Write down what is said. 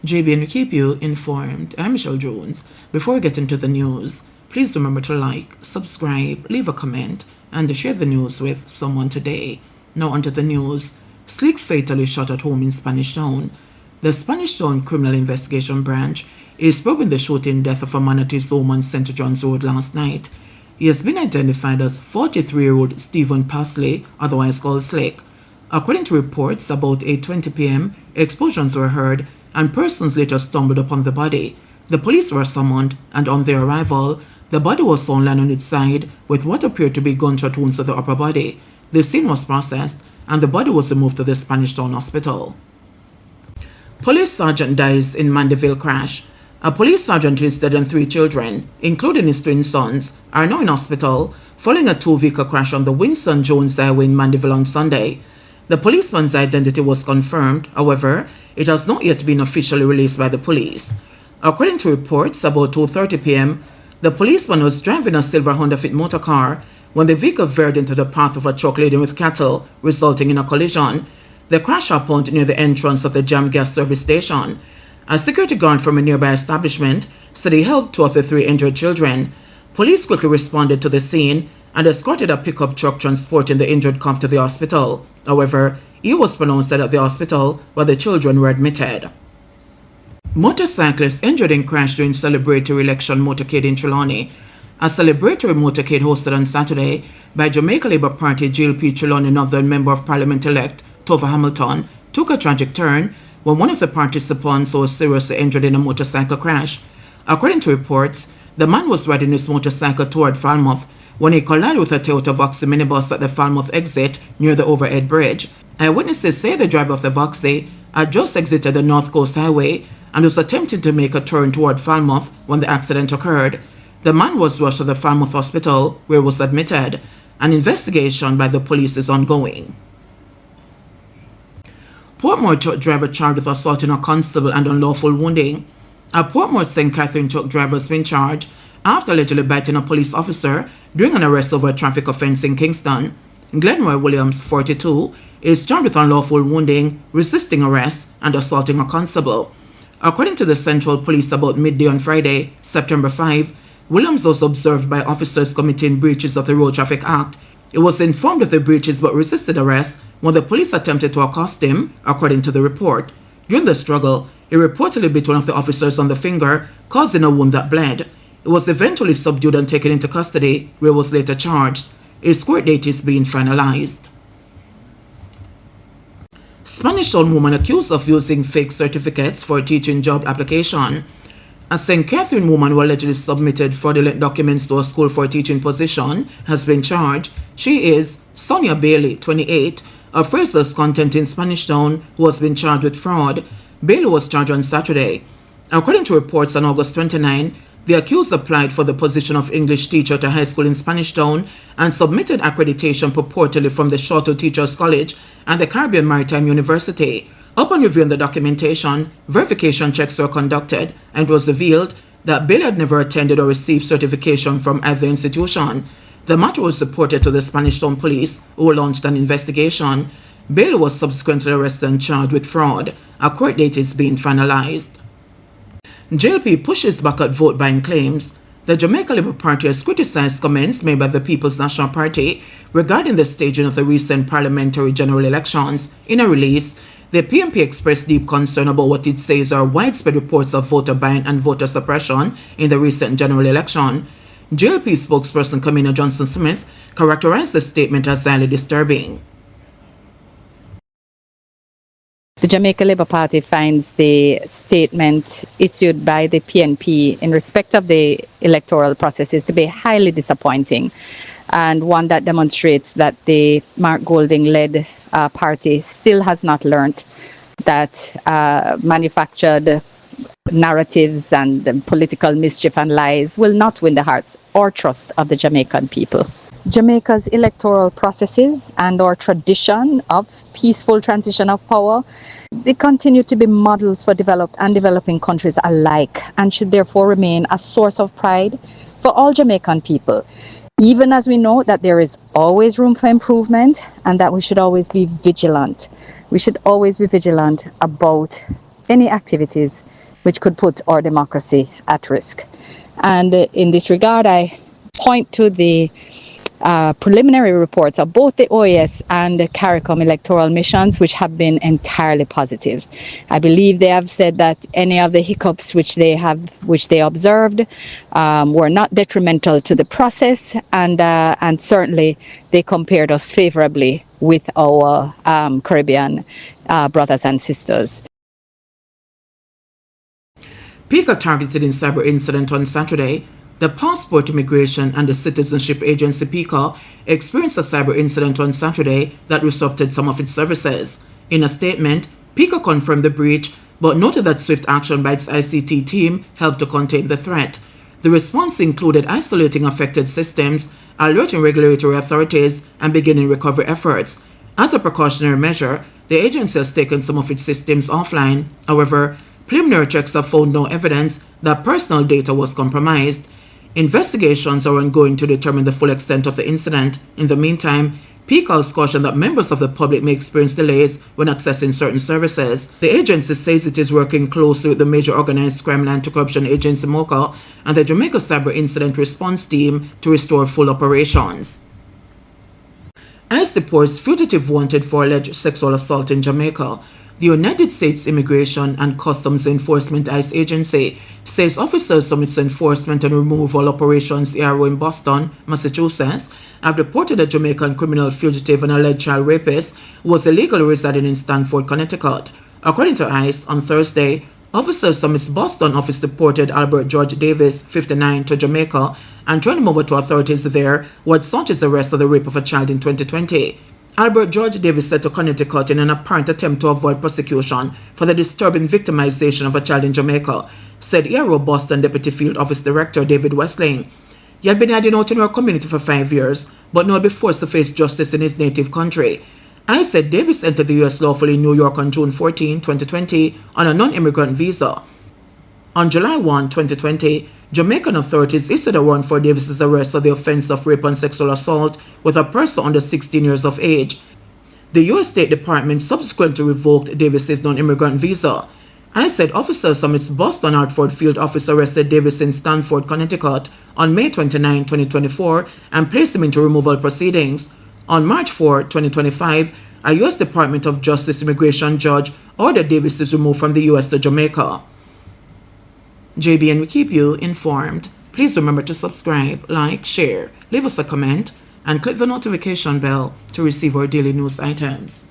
JBNN will keep you informed. I'm Michelle Jones. Before we get into the news, please remember to like, subscribe, leave a comment, and to share the news with someone today. Now onto the news. Slick fatally shot at home in Spanish Town. The Spanish Town Criminal Investigation Branch is probing the shooting death of a man at his home on St. John's Road last night. He has been identified as 43-year-old Stephen Pasley, otherwise called Slick. According to reports, about 8:20 p.m., explosions were heard and persons later stumbled upon the body. The police were summoned, and on their arrival, the body was found lying on its side with what appeared to be gunshot wounds to the upper body. The scene was processed, and the body was removed to the Spanish Town Hospital. Police sergeant dies in Mandeville crash. A police sergeant is dead and 3 children, including his twin sons, are now in hospital following a 2-vehicle crash on the Winston Jones Highway in Mandeville on Sunday. The policeman's identity was confirmed, however, it has not yet been officially released by the police. According to reports, about 2:30 p.m., the policeman was driving a silver Honda Fit motor car when the vehicle veered into the path of a truck laden with cattle, resulting in a collision. The crash happened near the entrance of the Jam gas service station. A security guard from a nearby establishment said he helped 2 of the 3 injured children. Police quickly responded to the scene and escorted a pickup truck transporting the injured cop to the hospital. However, he was pronounced dead at the hospital where the children were admitted. Motorcyclists injured in crash during celebratory election motorcade in Trelawney. A celebratory motorcade hosted on Saturday by Jamaica Labour Party JLP Trelawney Northern Member of Parliament-elect Tova Hamilton took a tragic turn when one of the participants was seriously injured in a motorcycle crash. According to reports, the man was riding his motorcycle toward Falmouth when he collided with a Toyota Voxy minibus at the Falmouth exit near the overhead bridge. Eyewitnesses say the driver of the Voxy had just exited the North Coast Highway and was attempting to make a turn toward Falmouth when the accident occurred. The man was rushed to the Falmouth Hospital where he was admitted. An investigation by the police is ongoing. Portmore truck driver charged with assaulting a constable and unlawful wounding. A Portmore St. Catherine truck driver has been charged after allegedly biting a police officer during an arrest over a traffic offense in Kingston. Glenroy Williams, 42, is charged with unlawful wounding, resisting arrest, and assaulting a constable. According to the Central Police, about midday on Friday, September 5, Williams was observed by officers committing breaches of the Road Traffic Act. He was informed of the breaches but resisted arrest when the police attempted to accost him, according to the report. During the struggle, he reportedly bit one of the officers on the finger, causing a wound that bled. He was eventually subdued and taken into custody, where he was later charged. His court date is being finalized. Spanish Town woman accused of using fake certificates for a teaching job application. A St. Catherine woman who allegedly submitted fraudulent documents to a school for a teaching position has been charged. She is Sonia Bailey, 28, a Fraser's content in Spanish Town, who has been charged with fraud. Bailey was charged on Saturday. According to reports on August 29, the accused applied for the position of English teacher at a high school in Spanish Town and submitted accreditation purportedly from the Shorto Teachers College and the Caribbean Maritime University. Upon reviewing the documentation, verification checks were conducted and it was revealed that Bailey had never attended or received certification from either institution. The matter was reported to the Spanish Town Police, who launched an investigation. Bailey was subsequently arrested and charged with fraud. A court date is being finalized. JLP pushes back at vote buying claims. The Jamaica Labour Party has criticized comments made by the People's National Party regarding the staging of the recent parliamentary general elections. In a release, the PNP expressed deep concern about what it says are widespread reports of voter buying and voter suppression in the recent general election. JLP spokesperson Kamina Johnson-Smith characterized the statement as highly disturbing. The Jamaica Labour Party finds the statement issued by the PNP in respect of the electoral processes to be highly disappointing, and one that demonstrates that the Mark Golding-led party still has not learned that manufactured narratives and political mischief and lies will not win the hearts or trust of the Jamaican people. Jamaica's electoral processes and our tradition of peaceful transition of power, they continue to be models for developed and developing countries alike, and should therefore remain a source of pride for all Jamaican people, even as we know that there is always room for improvement and that we should always be vigilant. We should always be vigilant about any activities which could put our democracy at risk. And in this regard, I point to the preliminary reports of both the OAS and the CARICOM electoral missions, which have been entirely positive. I believe they have said that any of the hiccups which they observed were not detrimental to the process, and certainly they compared us favorably with our Caribbean brothers and sisters. PICA targeted in cyber incident on Saturday. The Passport, Immigration and the Citizenship Agency PICA experienced a cyber incident on Saturday that disrupted some of its services. In a statement, PICA confirmed the breach but noted that swift action by its ICT team helped to contain the threat. The response included isolating affected systems, alerting regulatory authorities, and beginning recovery efforts. As a precautionary measure, the agency has taken some of its systems offline. However, preliminary checks have found no evidence that personal data was compromised. Investigations are ongoing to determine the full extent of the incident. In the meantime, PICA has cautioned that members of the public may experience delays when accessing certain services. The agency says it is working closely with the major organized crime and anti-corruption agency MOCA and the Jamaica Cyber Incident Response Team to restore full operations. ICE deports fugitive wanted for alleged sexual assault in Jamaica. The United States Immigration and Customs Enforcement ICE agency says officers from its enforcement and removal operations ARO in Boston, Massachusetts, have reported a Jamaican criminal fugitive and alleged child rapist who was illegally residing in Stamford, Connecticut. According to ICE, on Thursday, officers from its Boston office deported Albert George Davis, 59, to Jamaica and turned him over to authorities there who had sought his arrest for the rape of a child in 2020. Albert George Davis fled to Connecticut in an apparent attempt to avoid prosecution for the disturbing victimization of a child in Jamaica, said ARO Boston Deputy Field Office Director David Westling. He had been hiding out in our community for 5 years, but now had been forced to face justice in his native country. I said Davis entered the U.S. lawfully in New York on June 14, 2020, on a non-immigrant visa. On July 1, 2020, Jamaican authorities issued a warrant for Davis's arrest for the offense of rape and sexual assault with a person under 16 years of age. The U.S. State Department subsequently revoked Davis's non-immigrant visa. I said officers from its Boston Hartford field office arrested Davis in Stamford, Connecticut on May 29, 2024 and placed him into removal proceedings. On March 4, 2025, a U.S. Department of Justice immigration judge ordered Davis removed from the U.S. to Jamaica. JBN will keep you informed. Please remember to subscribe, like, share, leave us a comment, and click the notification bell to receive our daily news items.